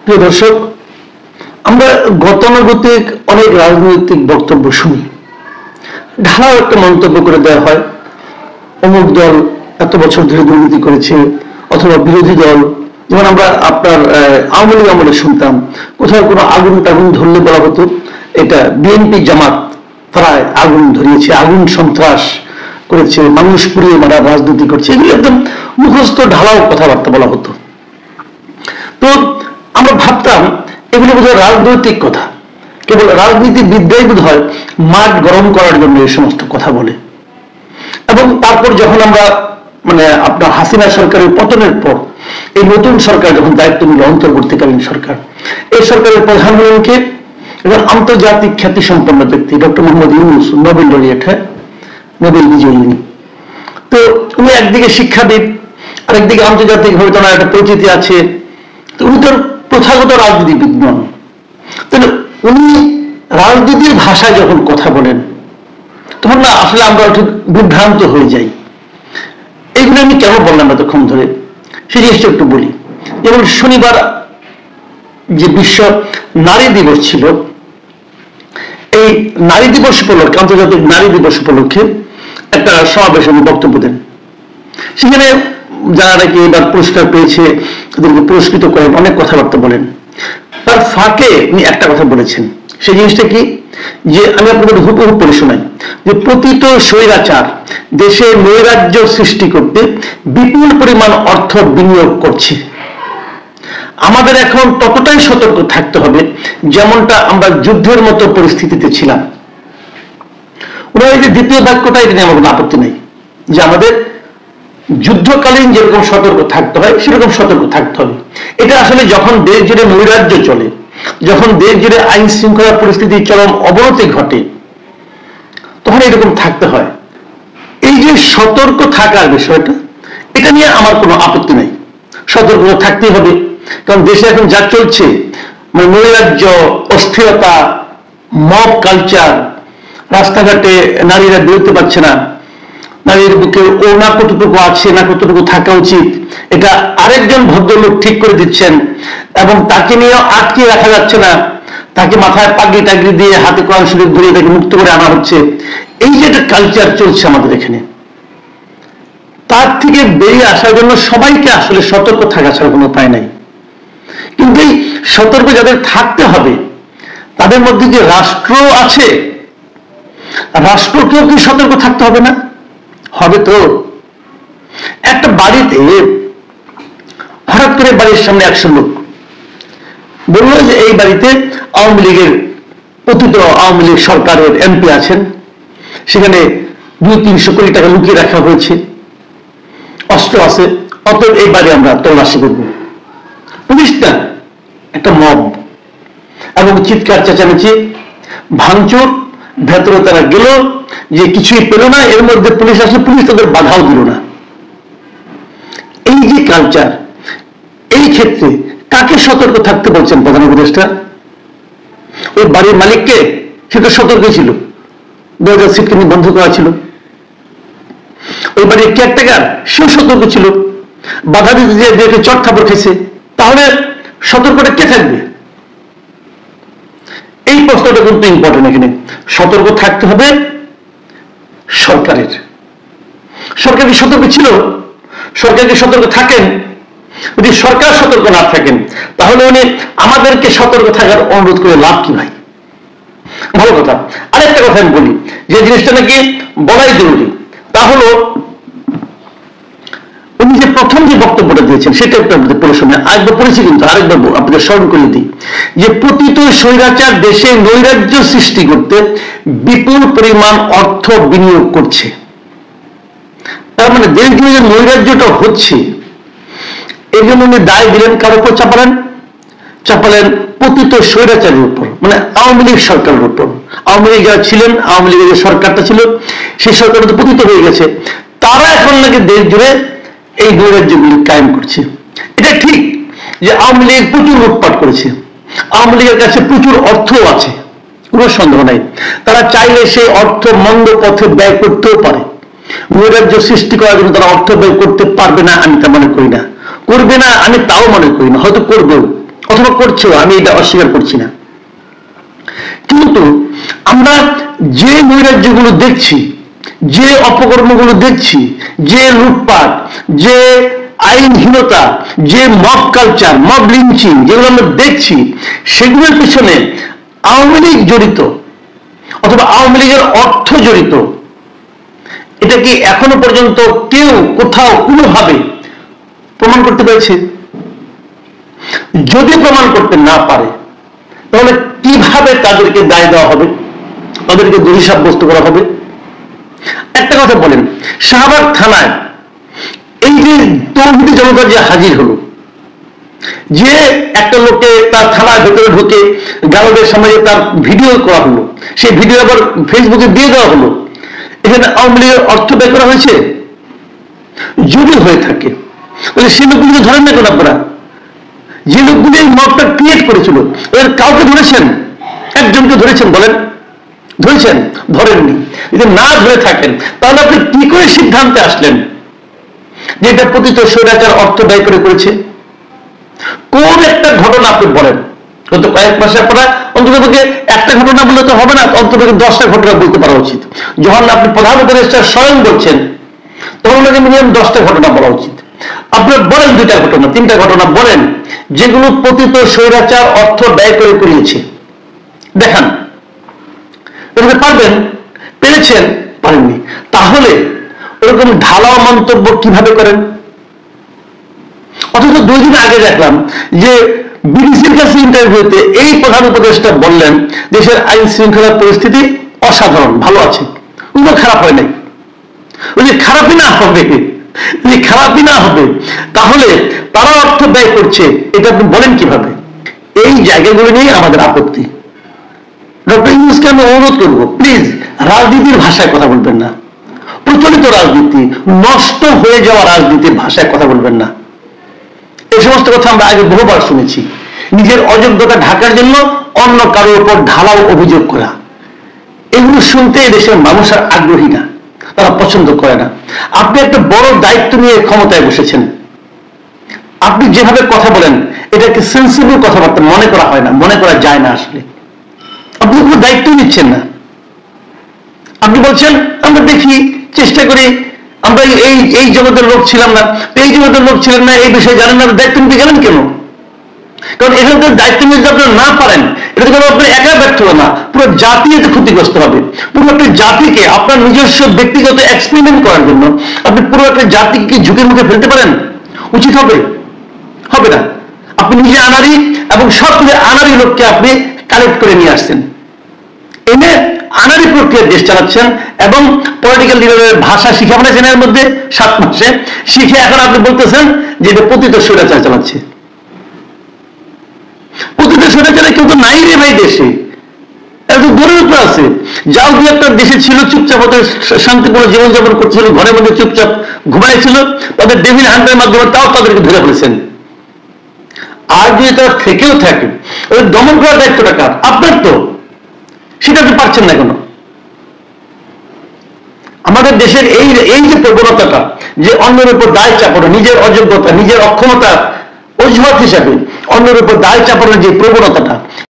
প্রিয় দর্শক, আমরা গতানুগতিক অনেক রাজনৈতিক বক্তব্য শুনি। ঢালাও একটা মন্তব্য করে দেওয়া হয়, অমুক দল এত বছর ধরে দুর্নীতি করেছে, অথবা বিরোধী দল, যেমন আমরা আপনার আওয়ামী লীগ আমলে শুনতাম, কোথাও কোনো আগুন টাগুন ধরলে বলা হতো এটা বিএনপি জামাত প্রায় আগুন ধরিয়েছে, আগুন সন্ত্রাস করেছে, মানুষ পুড়িয়ে মারা রাজনীতি করছে, এগুলো একদম মুখস্থ ঢালাও কথাবার্তা বলা হতো। তো আমরা ভাবতাম এগুলো বোধহয় রাজনৈতিক কথা, কেবল রাজনীতিবিদরাই বোধ হয় মাঠ গরম করার জন্য এই সমস্ত কথা বলে। এবং তারপর যখন আমরা আপনার হাসিনা সরকারের পতনের পর এই নতুন সরকার যখন দায়িত্ব নিল, অন্তর্বর্তীকালীন সরকার, এই সরকারের প্রধানমন্ত্রীকে এবং আন্তর্জাতিক খ্যাতি সম্পন্ন ব্যক্তি doctor Mohammad Yunus, Nobel laureate, Nobel বিজয়ী উনি। তো উনি একদিকে শিক্ষাবিদ, আরেকদিকে আন্তর্জাতিকভাবে তার একটা পরিচিতি আছে। তো উনি তো প্রথাগত রাজনীতিবিদ নন। তাহলে উনি রাজনীতির ভাষায় যখন কথা বলেন তখন না আসলে আমরা ঠিক বিভ্রান্ত হয়ে যাই। এইগুলো আমি কেন বললাম এতক্ষণ ধরে, সেই জিনিসটা একটু বলি। যেমন শনিবার যে বিশ্ব নারী দিবস ছিল, এই নারী দিবস উপলক্ষে, আন্তর্জাতিক নারী দিবস উপলক্ষে একটা সমাবেশে উনি বক্তব্য দেন। সেখানে যারা নাকি এবার পুরস্কার পেয়েছে তাদেরকে পুরস্কৃত করেন, অনেক কথাবার্তা বলেন। তার ফাঁকে উনি একটা কথা বলেছেন, সেই জিনিসটা কি, যে আমি আপনাদের হুবহু পড়ে শোনাই, যে প্রতীত স্বৈরাচার দেশে নৈরাজ্য সৃষ্টি করতে বিপুল পরিমাণ অর্থ বিনিয়োগ করছে। আমাদের এখন ততটাই সতর্ক থাকতে হবে যেমনটা আমরা যুদ্ধের মতো পরিস্থিতিতে ছিলাম। ওনার এই যে দ্বিতীয় বাক্যটা, এটা নিয়ে আমার কোনো আপত্তি নেই, যে আমাদের যুদ্ধকালীন যেরকম সতর্ক থাকতে হয় সেরকম সতর্ক থাকতে হবে। এটা আসলে যখন দেশ জুড়ে নৈরাজ্য চলে, যখন দেশ জুড়ে আইন শৃঙ্খলা পরিস্থিতির চরম অবনতি ঘটে, তখন এরকম থাকতে হয়। এই যে সতর্ক থাকার বিষয়টা, এটা নিয়ে আমার কোনো আপত্তি নাই, সতর্ক থাকতেই হবে। কারণ দেশে এখন যা চলছে, নৈরাজ্য, অস্থিরতা, মব কালচার, রাস্তাঘাটে নারীরা বেরোতে পারছে না, নারীর বুকে ওড়না কতটুকু আছে না কতটুকু থাকা উচিত এটা আরেকজন ভদ্রলোক ঠিক করে দিচ্ছেন, এবং তাকে নিয়ে আটকে রাখা যাচ্ছে না, তাকে মাথায় পাগড়ি টাগড়ি দিয়ে হাতে কোরআন শরীফ ধরিয়ে তাকে মুক্ত করে আনা হচ্ছে। এই যে একটা কালচার চলছে আমাদের এখানে, তার থেকে বেরিয়ে আসার জন্য সবাইকে আসলে সতর্ক থাকা ছাড়া কোনো উপায় নাই। কিন্তু এই সতর্ক যাদের থাকতে হবে, তাদের মধ্যে যে রাষ্ট্র আছে, রাষ্ট্রকেও কি সতর্ক থাকতে হবে না? হবে তো। একটা বাড়িতে হঠাৎ করে বাড়ির সামনে 100 লোক বলল যে এই বাড়িতে আওয়ামী লীগের পতিত আওয়ামী লীগ সরকারের এমপি আছেন, সেখানে 200-300 কোটি টাকা লুকিয়ে রাখা হয়েছে, অস্ত্র আছে, অতএব এই বাড়ি আমরা তল্লাশি করব। পুলিশ না, একটা মব, এবং চিৎকার চেঁচামেচি, ভাঙচুর, ভেতরে তারা গেল, যে কিছুই পেল না, এর মধ্যে পুলিশ আসলে পুলিশ তাদের বাধাও দিল না। এই যে কালচার, এই ক্ষেত্রে কাকে সতর্ক থাকতে বলছেন প্রধান উপদেষ্টা? ওই বাড়ির মালিককে, সে তো সতর্ক ছিল, 2000 সিট কিন্তু বন্ধ করা ছিল। ওই বাড়ির কেয়ারটেকার, সেও সতর্ক ছিল, বাধা দিতে যে চট থাপড় খেয়েছে, তাহলে সতর্কটা কে থাকবে? এই প্রশ্নটা কিন্তু ইম্পর্টেন্ট। এখানে সতর্ক থাকতে হবে সরকারের। সরকার কি সতর্ক ছিল? সরকার কি সতর্ক থাকেন? যদি সরকার সতর্ক না থাকেন, তাহলে উনি আমাদেরকে সতর্ক থাকার অনুরোধ করে লাভ কি ভাই? ভালো কথা। আরেকটা কথা আমি বলি, যে জিনিসটা নাকি বলাই জরুরি, তা হলো উনি যে প্রথম যে বক্তব্যটা দিয়েছেন সেটা একটু আপনাদের পড়ে শুনে, আরেকবার পড়েছি কিন্তু আরেকবার আপনাদের স্মরণ করে দিই, যে প্রতীত স্বৈরাচার দেশে নৈরাজ্য সৃষ্টি করতে বিপুল পরিমাণ অর্থ বিনিয়োগ করছে। তার মানে দেশ জুড়ে যে নৈরাজ্যটা হচ্ছে, এই জন্য উনি দায় দিলেন কার উপর? চাপালেন পতিত স্বৈরাচারের উপর, মানে আওয়ামী লীগ সরকারের উপর। আওয়ামী লীগ যারা ছিলেন, আওয়ামী লীগের যে সরকারটা ছিল, সেই সরকার তো পতিত হয়ে গেছে, তারা এখন নাকি দেশ জুড়ে এই নৈরাজ্যগুলি কায়েম করছে। এটা ঠিক যে আওয়ামী লীগ প্রচুর লুটপাট করেছে, আওয়ামী লীগের কাছে প্রচুর অর্থ আছে, কোনো সন্দেহ নাই। তারা চাইলে সেই অর্থ মন্দ পথে ব্যয় করতেও পারে। নৈরাজ্য সৃষ্টি করার জন্য তারা অর্থ ব্যয় করতে পারবে না আমি তা মনে করি না, করবে না আমি তাও মনে করি না, হয়তো করবেও, অথবা অথবা করছেও, আমি এটা অস্বীকার করছি না, কিন্তু আমরা যে নৈরাজ্যগুলো দেখছি, যে অপকর্মগুলো দেখছি, যে লুটপাট, যে আইনহীনতা, যে মব কালচার, মব লিঞ্চিং যেগুলো আমরা দেখছি, সেগুলোর পিছনে আওয়ামী লীগ জড়িত অথবা আওয়ামী লীগের অর্থ জড়িত, এটা কি এখনো পর্যন্ত কেউ কোথাও কোনোভাবে প্রমাণ করতে পেরেছে? যদি প্রমাণ করতে না পারে তাহলে কিভাবে তাদেরকে দায় দেওয়া হবে, তাদেরকে দোষী সাব্যস্ত করা হবে? একটা কথা বলেন, শাহবাগ থানায় এই যে তৌহিদি জনতা যে হাজির হলো, যে একটা লোককে তার থানার ভেতরে ঢুকে গারদের সমাজে তার ভিডিও করা হলো, সেই ভিডিও আবার ফেসবুকে দিয়ে দেওয়া হলো, এখানে আওয়ামী লীগের অর্থ ব্যয় করা হয়েছে? যদি হয়ে থাকে তাহলে সেই লোকগুলো ধরেন না কেন আপনারা? যে লোকগুলি এই মবটা ক্রিয়েট করেছিল এর কাউকে ধরেছেন? একজনকে ধরেছেন? বলেন, ধরেছেন? ধরেননি। যদি না ধরে থাকেন তাহলে আপনি কি করে সিদ্ধান্তে আসলেন যে এটা পতিত স্বৈরাচার অর্থ ব্যয় করে করেছে? কোন একটা ঘটনা আপনি বলেন? গত কয়েক মাসে আপনারা অন্ততপক্ষে একটা ঘটনা বললে তো হবে না, অন্ততপক্ষে 10টা ঘটনা বলতে পারা উচিত। যখন আপনি প্রধান উপদেষ্টা স্বয়ং বলছেন তখন মিনিমাম 10টা ঘটনা বলা উচিত। আপনি বলেন 2টা ঘটনা, 3টা ঘটনা বলেন যেগুলো পতিত স্বৈরাচার অর্থ ব্যয় করে করিয়েছে, দেখান। পারবেন? পেরেছেন? পারেননি। তাহলে ওরকম ঢালাও মন্তব্য কিভাবে করেন? অথচ 2 দিন আগে দেখলাম যে বিবিসির কাছে ইন্টারভিউতে এই প্রধান উপদেষ্টা বললেন দেশের আইন শৃঙ্খলা পরিস্থিতি অসাধারণ, ভালো আছে, কোনো খারাপ হয় নাই। যদি খারাপই না হবে, যদি খারাপই না হবে তাহলে তারা অর্থ ব্যয় করছে, এটা আপনি বলেন কিভাবে? এই জায়গাগুলো নিয়ে আমাদের আপত্তি। ডক্টর ইউনূসকে আমি অনুরোধ করবো, প্লিজ রাজনীতির ভাষায় কথা বলবেন না, প্রচলিত রাজনীতি, নষ্ট হয়ে যাওয়া রাজনীতির ভাষায় কথা বলবেন না। এই সমস্ত কথা আমরা আগে বহুবার শুনেছি। নিজের অযোগ্যতা ঢাকার জন্য অন্য কারোর উপর ঢালাও অভিযোগ করা, এগুলো শুনতে দেশের মানুষ আর আগ্রহী না, তারা পছন্দ করে না। আপনি একটা বড় দায়িত্ব নিয়ে ক্ষমতায় বসেছেন, আপনি যেভাবে কথা বলেন এটাকে সেন্সিবল কথাবার্তা মনে করা হয় না, মনে করা যায় না। আসলে আপনি কোনো দায়িত্ব নিচ্ছেন না। আপনি বলছেন আমরা দেখি, চেষ্টা করি, আমরা এই এই জগতের লোক ছিলাম না, এই জগতের লোক ছিলেন না, এই বিষয়ে জানেন না, দায়িত্ব নিতে গেলেন কেন? কারণ এখানে দায়িত্ব নিতে আপনারা না পারেন, এটা তো আপনার একা ব্যর্থ হবে না, পুরো জাতি এতে ক্ষতিগ্রস্ত হবে। পুরো একটা জাতিকে আপনার নিজস্ব ব্যক্তিগত এক্সপেরিমেন্ট করার জন্য আপনি পুরো একটা জাতিকে ঝুঁকির মুখে ফেলতে পারেন? উচিত হবে? হবে না। আপনি নিজে আনারি এবং সব থেকে আনারি লোককে আপনি কালেক্ট করে নিয়ে আসছেন, এনে আনারি প্রক্রিয়া দেশ চালাচ্ছেন এবং পলিটিক্যাল লিডারের ভাষা শিখে ফেলেছেন এর মধ্যে 7 মাসে, শিখে এখন আপনি বলতেছেন যে এটা পতিত স্বৈরাচার চালাচ্ছে। পতিত স্বৈরাচারে কেউ তো নাই রে ভাই দেশে, এত গড়ের উপর আছে। যাও দু একটা দেশে ছিল চুপচাপ, ওদের শান্তিপূর্ণ জীবনযাপন করতেছিল, ঘরের মধ্যে চুপচাপ ঘুমাইছিল, তাদের ডেভিল হান্টের মাধ্যমে তাও তাদেরকে ধরে ফেলেছেন। আর যদি তারা থেকেও থাকে ওদের দমন করার দায়িত্বটা কার? আপনার তো, সেটা আপনি পারছেন না কেন? আমাদের দেশের এই যে প্রবণতাটা, যে অন্যের উপর দায় চাপানো, নিজের অযোগ্যতা, নিজের অক্ষমতা অজুহাত হিসাবে অন্যের উপর দায় চাপানোর যে প্রবণতাটা,